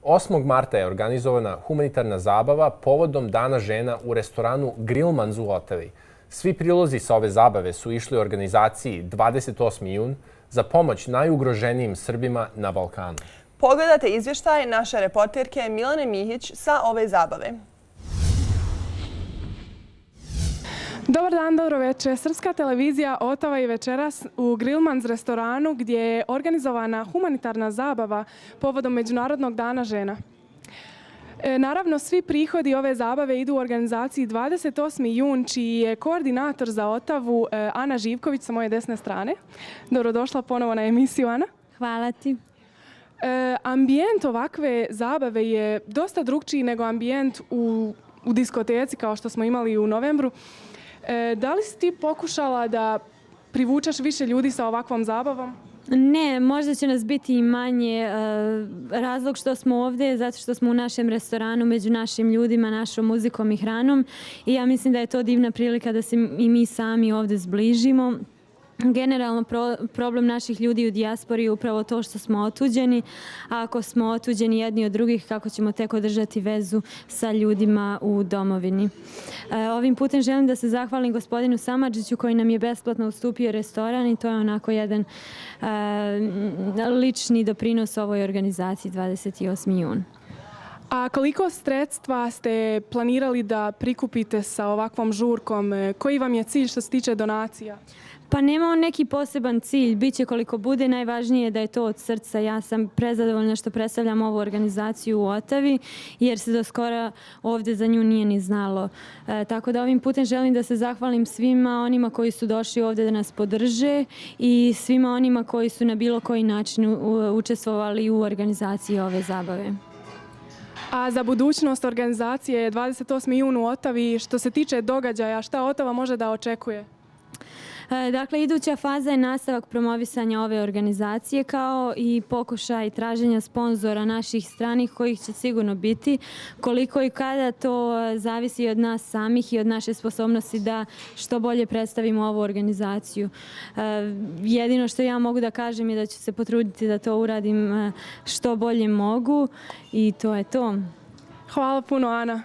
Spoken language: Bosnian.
8. marta je organizovana humanitarna zabava povodom Dana žena u restoranu Grillmans u Otavi. Svi prilozi sa ove zabave su išli u organizaciji 28. jun za pomoć najugroženijim Srbima na Balkanu. Pogledajte izvještaj naše reporterke Milane Mihić sa ove zabave. Dobar dan, dobro večer. Srpska televizija Otava i večeras u Grillmans restoranu gdje je organizovana humanitarna zabava povodom Međunarodnog dana žena. Naravno, svi prihodi ove zabave idu u organizaciji 28. jun, čiji je koordinator za Otavu Ana Živković sa moje desne strane. Dobrodošla ponovo na emisiju, Ana. Hvala ti. Ambijent ovakve zabave je dosta drukčiji nego ambijent u diskoteci kao što smo imali u novembru. Da li si ti pokušala da privučeš više ljudi sa ovakvom zabavom? Ne, možda će nas biti i manje. Razlog što smo ovdje zato što smo u našem restoranu među našim ljudima, našom muzikom i hranom. I ja mislim da je to divna prilika da se i mi sami ovdje zbližimo. Generalno problem naših ljudi u dijaspori je upravo to što smo otuđeni, a ako smo otuđeni jedni od drugih, kako ćemo tek održati vezu sa ljudima u domovini. Ovim putem želim da se zahvalim gospodinu Samardžiću koji nam je besplatno ustupio restoran i to je onako jedan lični doprinos ovoj organizaciji 28. jun. A koliko sredstva ste planirali da prikupite sa ovakvom žurkom? Koji vam je cilj što se tiče donacija? Pa nemamo neki poseban cilj, bit će koliko bude, najvažnije je da je to od srca. Ja sam prezadovoljna što predstavljam ovu organizaciju u Otavi, jer se do skora ovdje za nju nije ni znalo. Tako da ovim putem želim da se zahvalim svima onima koji su došli ovdje da nas podrže i svima onima koji su na bilo koji način učestvovali u organizaciji ove zabave. A za budućnost organizacije 28. jun u Otavi, što se tiče događaja, šta Otava može da očekuje? Dakle, iduća faza je nastavak promovisanja ove organizacije kao i pokušaj traženja sponzora naših stranih kojih će sigurno biti. Koliko i kada to zavisi od nas samih i od naše sposobnosti da što bolje predstavimo ovu organizaciju. Jedino što ja mogu da kažem je da ću se potruditi da to uradim što bolje mogu i to je to. Hvala puno, Ana.